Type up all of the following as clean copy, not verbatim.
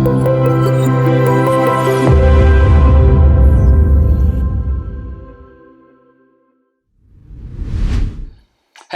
Hey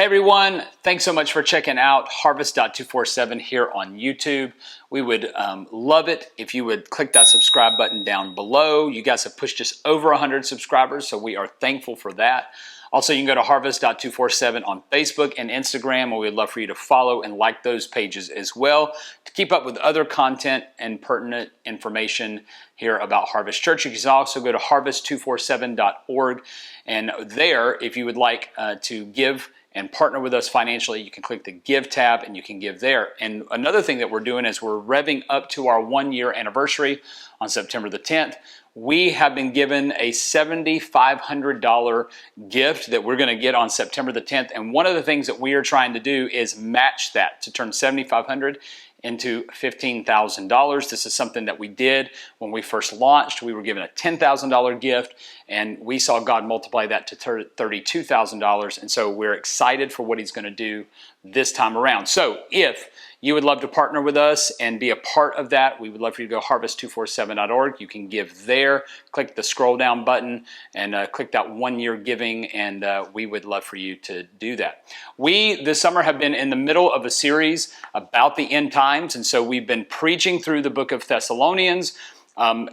everyone, thanks so much for checking out Harvest.247 here on YouTube. We would love it if you would click that subscribe button down below. You guys have pushed us over 100 subscribers, so we are thankful for that. Also, you can go to Harvest.247 on Facebook and Instagram, and we'd love for you to follow and like those pages as well to keep up with other content and pertinent information here about Harvest Church. You can also go to harvest247.org, and there, if you would like to give and partner with us financially, you can click the Give tab and you can give there. And another thing that we're doing is we're revving up to our 1-year anniversary on September the 10th. We have been given a $7,500 gift that we're going to get on September the 10th. And one of the things that we are trying to do is match that to turn $7,500 into $15,000. This is something that we did when we first launched. We were given a $10,000 gift, and we saw God multiply that to $32,000. And so we're excited for what He's going to do this time around. So if you would love to partner with us and be a part of that, we would love for you to go harvest247.org. You can give there, click the scroll down button, and click that 1-year giving, and we would love for you to do that. We, this summer, have been in the middle of a series about the end times, and so we've been preaching through the book of Thessalonians.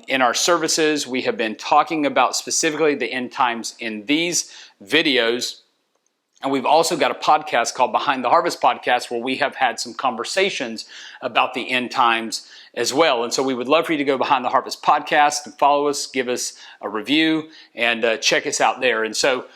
In our services, we have been talking about specifically the end times in these videos. And we've also got a podcast called Behind the Harvest Podcast where we have had some conversations about the end times as well. And so we would love for you to go Behind the Harvest Podcast and follow us, give us a review, and check us out there. And so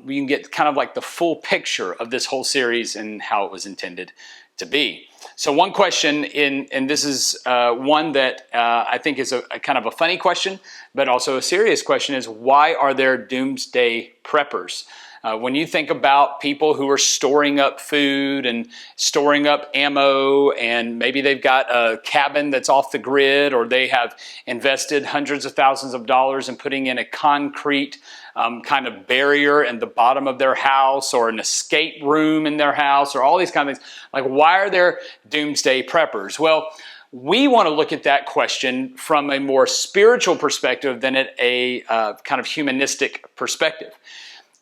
we can get kind of like the full picture of this whole series and how it was intended to be. So one question, and this is one that I think is a kind of a funny question, but also a serious question, is why are there doomsday preppers? When you think about people who are storing up food and storing up ammo, and maybe they've got a cabin that's off the grid, or they have invested hundreds of thousands of dollars in putting in a concrete kind of barrier in the bottom of their house, or an escape room in their house, or all these kind of things. Like, why are there doomsday preppers? Well, we want to look at that question from a more spiritual perspective than at a kind of humanistic perspective.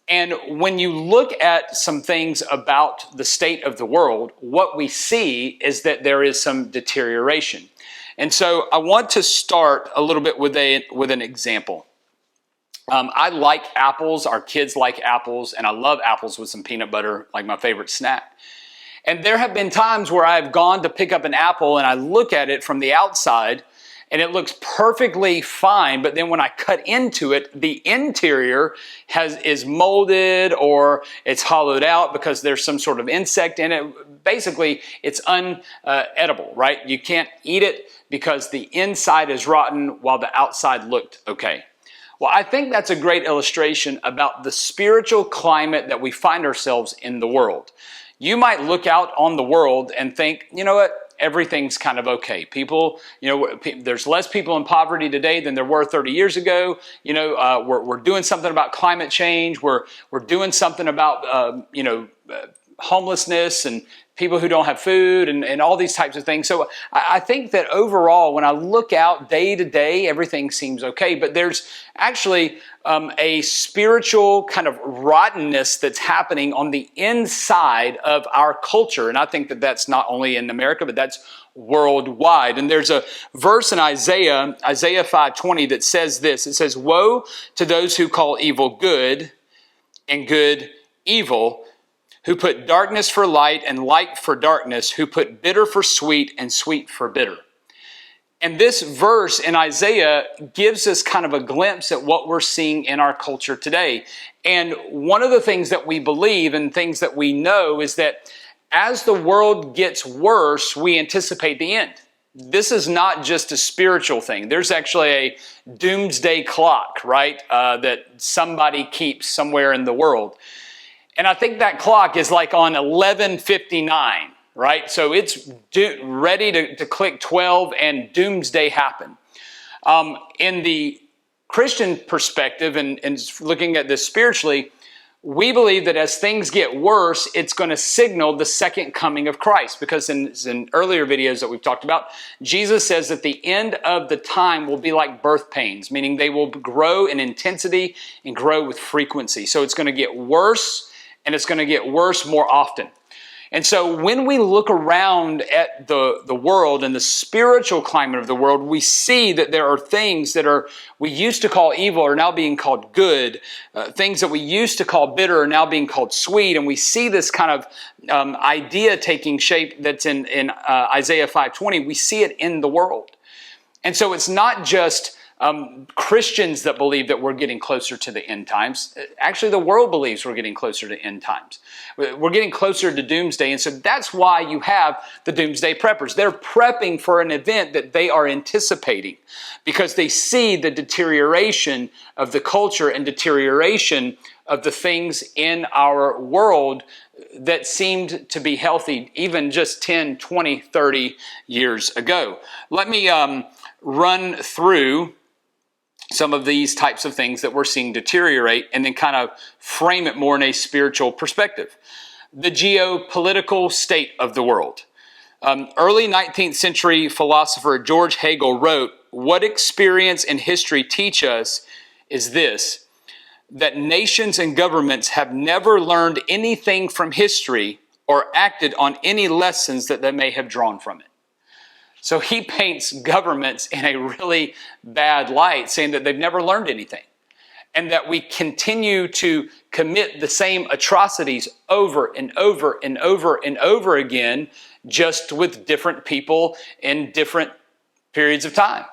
And when you look at some things about the state of the world, what we see is that there is some deterioration. And so I want to start a little bit with an example. I like apples. Our kids like apples, and I love apples with some peanut butter, like my favorite snack. And there have been times where I've gone to pick up an apple and I look at it from the outside and it looks perfectly fine, but then when I cut into it, the interior is molded or it's hollowed out because there's some sort of insect in it. Basically, it's unedible, right? You can't eat it because the inside is rotten while the outside looked okay. Well, I think that's a great illustration about the spiritual climate that we find ourselves in the world. You might look out on the world and think, you know what? Everything's kind of okay. People, there's less people in poverty today than there were 30 years ago. We're doing something about climate change. We're doing something about, homelessness and people who don't have food and all these types of things. So I think that overall, when I look out day to day, everything seems okay. But there's actually a spiritual kind of rottenness that's happening on the inside of our culture. And I think that that's not only in America, but that's worldwide. And there's a verse in Isaiah 5:20 that says this. It says, "Woe to those who call evil good and good evil, who put darkness for light and light for darkness, who put bitter for sweet and sweet for bitter." And this verse in Isaiah gives us kind of a glimpse at what we're seeing in our culture today. And one of the things that we believe and things that we know is that as the world gets worse, we anticipate the end. This is not just a spiritual thing. There's actually a doomsday clock, right, that somebody keeps somewhere in the world. And I think that clock is like on 11:59, right? So it's ready to click 12 and doomsday happen. In the Christian perspective and looking at this spiritually, we believe that as things get worse, it's going to signal the second coming of Christ. Because in earlier videos that we've talked about, Jesus says that the end of the time will be like birth pains, meaning they will grow in intensity and grow with frequency. So it's going to get worse, and it's going to get worse more often. And so when we look around at the world and the spiritual climate of the world, we see that there are things that we used to call evil are now being called good. Things that we used to call bitter are now being called sweet. And we see this kind of idea taking shape that's in Isaiah 5:20. We see it in the world. And so it's not just Christians that believe that we're getting closer to the end times. Actually, the world believes we're getting closer to end times. We're getting closer to doomsday. And so that's why you have the Doomsday Preppers. They're prepping for an event that they are anticipating because they see the deterioration of the culture and deterioration of the things in our world that seemed to be healthy even just 10, 20, 30 years ago. Let me run through some of these types of things that we're seeing deteriorate and then kind of frame it more in a spiritual perspective. The geopolitical state of the world. Early 19th century philosopher George Hegel wrote, "What experience and history teach us is this, that nations and governments have never learned anything from history or acted on any lessons that they may have drawn from it." So he paints governments in a really bad light, saying that they've never learned anything and that we continue to commit the same atrocities over and over and over and over again, just with different people in different periods of time.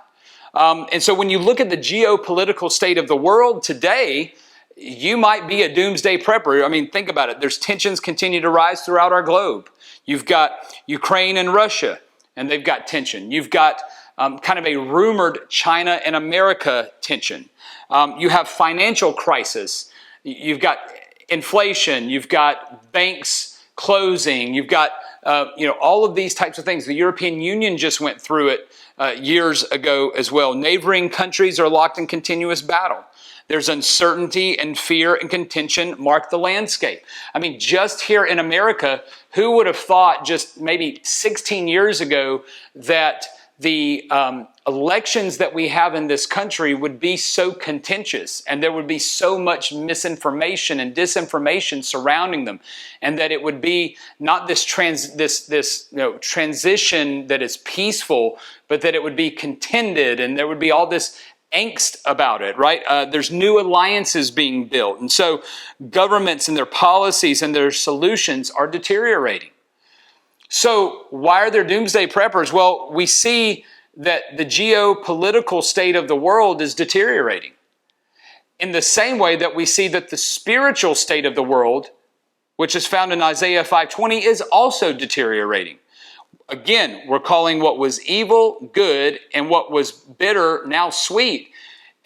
And so when you look at the geopolitical state of the world today, you might be a doomsday prepper. I mean, think about it. There's tensions continue to rise throughout our globe. You've got Ukraine and Russia, and they've got tension. You've got kind of a rumored China and America tension. You have financial crisis. You've got inflation. You've got banks closing. You've got all of these types of things. The European Union just went through it years ago as well. Neighboring countries are locked in continuous battle. There's uncertainty and fear and contention mark the landscape. I mean, just here in America, who would have thought just maybe 16 years ago that the elections that we have in this country would be so contentious and there would be so much misinformation and disinformation surrounding them, and that it would be not this transition that is peaceful, but that it would be contended and there would be all this angst about it, right? There's new alliances being built. And so governments and their policies and their solutions are deteriorating. So why are there doomsday preppers? Well, we see that the geopolitical state of the world is deteriorating. In the same way that we see that the spiritual state of the world, which is found in Isaiah 5:20, is also deteriorating. Again, we're calling what was evil good and what was bitter now sweet.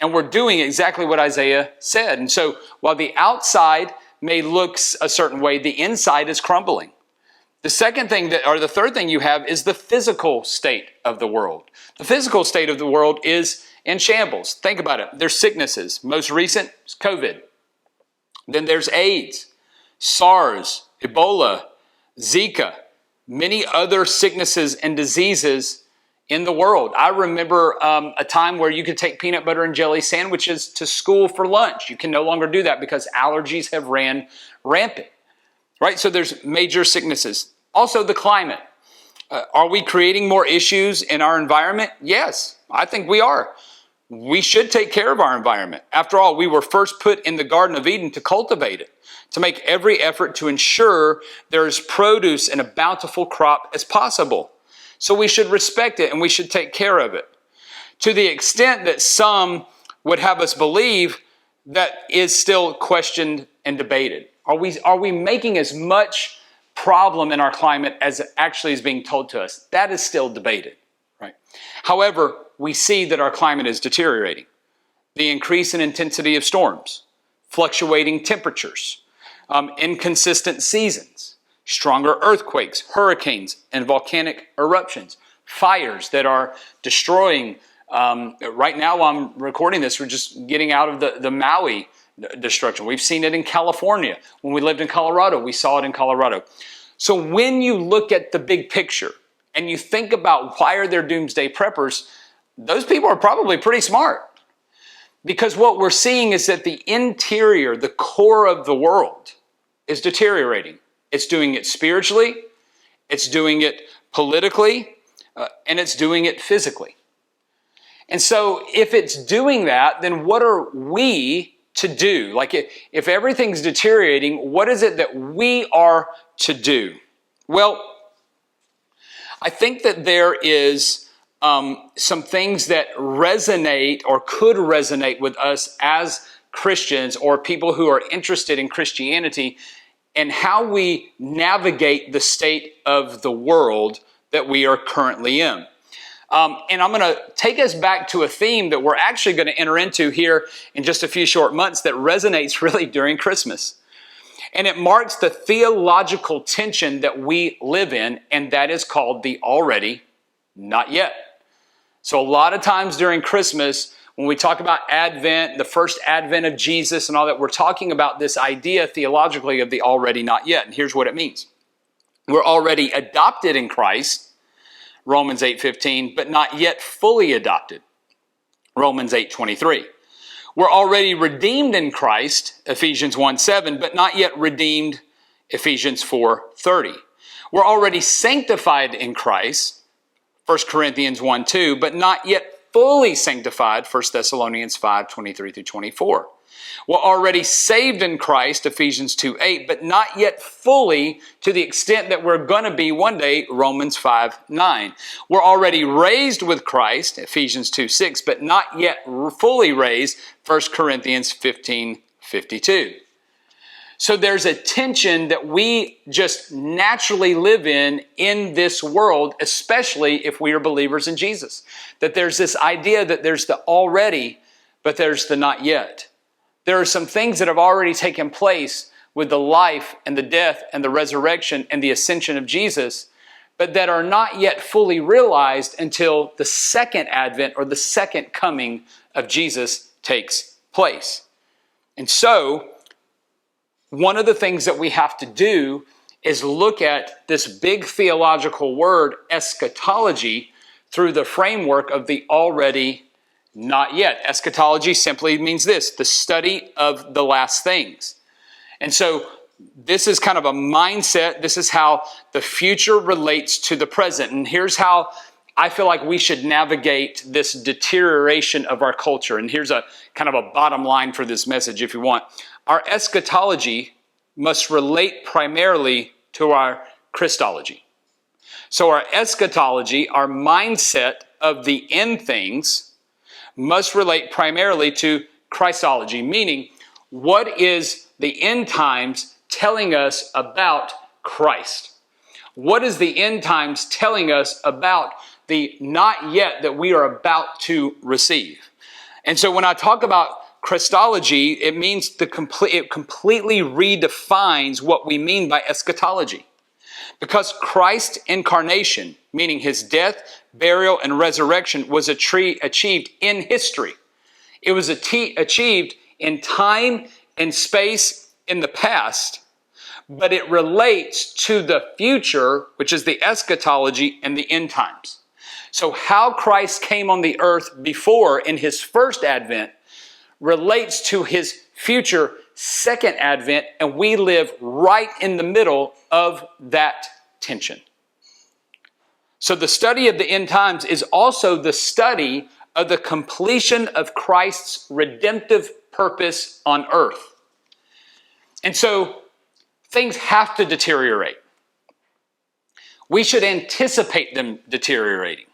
And we're doing exactly what Isaiah said. And so while the outside may look a certain way, the inside is crumbling. The third thing you have is the physical state of the world. The physical state of the world is in shambles. Think about it. There's sicknesses. Most recent is COVID. Then there's AIDS, SARS, Ebola, Zika, many other sicknesses and diseases in the world. I remember a time where you could take peanut butter and jelly sandwiches to school for lunch. You can no longer do that because allergies have ran rampant, right? So there's major sicknesses. Also the climate. Are we creating more issues in our environment? Yes, I think we are. We should take care of our environment. After all, we were first put in the Garden of Eden to cultivate it, to make every effort to ensure there is produce and a bountiful crop as possible. So we should respect it and we should take care of it. To the extent that some would have us believe, that is still questioned and debated. Are we making as much problem in our climate as actually is being told to us? That is still debated, right? However, we see that our climate is deteriorating. The increase in intensity of storms, fluctuating temperatures, inconsistent seasons, stronger earthquakes, hurricanes, and volcanic eruptions, fires that are destroying. Right now, while I'm recording this, we're just getting out of the Maui destruction. We've seen it in California. When we lived in Colorado, we saw it in Colorado. So when you look at the big picture and you think about why are there doomsday preppers, those people are probably pretty smart. Because what we're seeing is that the interior, the core of the world is deteriorating. It's doing it spiritually, it's doing it politically, and it's doing it physically. And so if it's doing that, then what are we to do? Like if everything's deteriorating, what is it that we are to do? Well, I think that there is some things that resonate or could resonate with us as Christians or people who are interested in Christianity and how we navigate the state of the world that we are currently in. And I'm going to take us back to a theme that we're actually going to enter into here in just a few short months that resonates really during Christmas. And it marks the theological tension that we live in, and that is called the already, not yet. So a lot of times during Christmas, when we talk about Advent, the first advent of Jesus and all that, we're talking about this idea theologically of the already, not yet. And here's what it means. We're already adopted in Christ, Romans 8:15, but not yet fully adopted, Romans 8:23. We're already redeemed in Christ, Ephesians 1:7, but not yet redeemed, Ephesians 4:30. We're already sanctified in Christ, 1 Corinthians 1:2, but not yet fully sanctified, 1 Thessalonians 5:23-24. We're already saved in Christ, Ephesians 2:8, but not yet fully to the extent that we're going to be one day, Romans 5:9. We're already raised with Christ, Ephesians 2:6, but not yet fully raised, 1 Corinthians 15:52. So there's a tension that we just naturally live in this world, especially if we are believers in Jesus. That there's this idea that there's the already, but there's the not yet. There are some things that have already taken place with the life and the death and the resurrection and the ascension of Jesus, but that are not yet fully realized until the second advent or the second coming of Jesus takes place. And so, one of the things that we have to do is look at this big theological word, eschatology, through the framework of the already, not yet. Eschatology simply means this, the study of the last things. And so this is kind of a mindset. This is how the future relates to the present. And here's how I feel like we should navigate this deterioration of our culture. And here's a kind of a bottom line for this message, if you want. Our eschatology must relate primarily to our Christology. So our eschatology, our mindset of the end things, must relate primarily to Christology, meaning what is the end times telling us about Christ? What is the end times telling us about the not yet that we are about to receive? And so when I talk about Christology, it means it completely redefines what we mean by eschatology. Because Christ's incarnation, meaning his death, burial, and resurrection, was achieved in history. It was achieved in time and space in the past, but it relates to the future, which is the eschatology and the end times. So how Christ came on the earth before in his first advent relates to his future second advent, and we live right in the middle of that tension. So the study of the end times is also the study of the completion of Christ's redemptive purpose on earth. And so things have to deteriorate. We should anticipate them deteriorating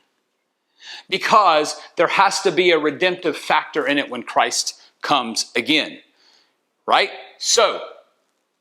because there has to be a redemptive factor in it when Christ comes again, right? So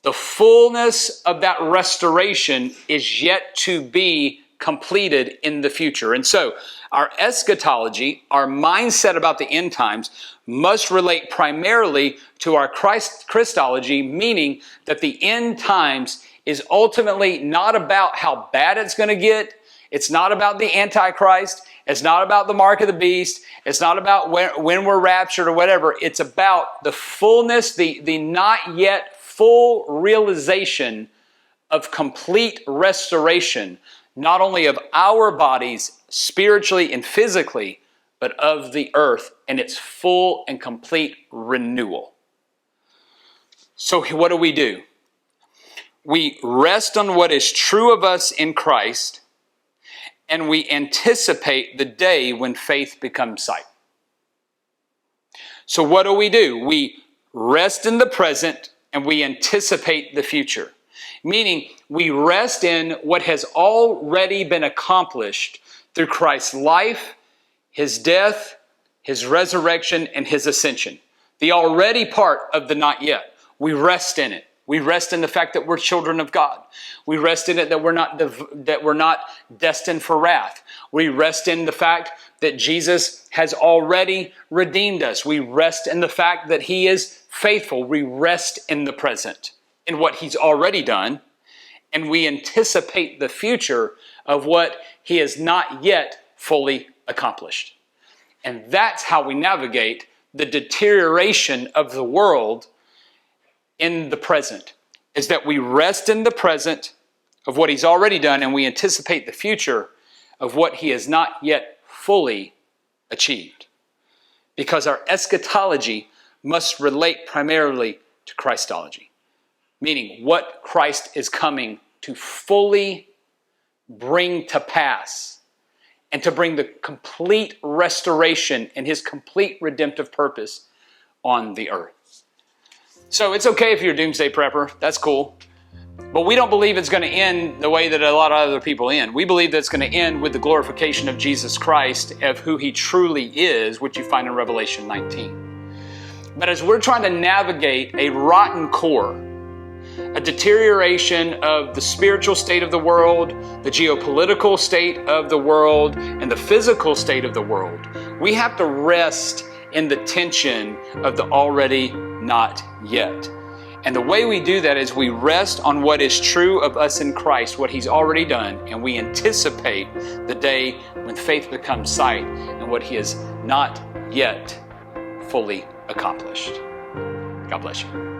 the fullness of that restoration is yet to be completed in the future. And so our eschatology, our mindset about the end times, must relate primarily to our Christology, meaning that the end times is ultimately not about how bad it's going to get. It's not about the Antichrist. It's not about the mark of the beast. It's not about when we're raptured or whatever. It's about the fullness, the not yet full realization of complete restoration, not only of our bodies spiritually and physically, but of the earth and its full and complete renewal. So what do? We rest on what is true of us in Christ, and we anticipate the day when faith becomes sight. So what do? We rest in the present and we anticipate the future. Meaning we rest in what has already been accomplished through Christ's life, his death, his resurrection, and his ascension. The already part of the not yet. We rest in it. We rest in the fact that we're children of God. We rest in it that we're not destined for wrath. We rest in the fact that Jesus has already redeemed us. We rest in the fact that he is faithful. We rest in the present, in what he's already done, and we anticipate the future of what he has not yet fully accomplished. And that's how we navigate the deterioration of the world in the present, is that we rest in the present of what he's already done, and we anticipate the future of what he has not yet fully achieved. Because our eschatology must relate primarily to Christology, meaning what Christ is coming to fully bring to pass and to bring the complete restoration and his complete redemptive purpose on the earth. So it's okay if you're a doomsday prepper. That's cool. But we don't believe it's going to end the way that a lot of other people end. We believe that it's going to end with the glorification of Jesus Christ, of who he truly is, which you find in Revelation 19. But as we're trying to navigate a rotten core, a deterioration of the spiritual state of the world, the geopolitical state of the world, and the physical state of the world, we have to rest in the tension of the already not yet. And the way we do that is we rest on what is true of us in Christ, what he's already done, and we anticipate the day when faith becomes sight and what he has not yet fully accomplished. God bless you.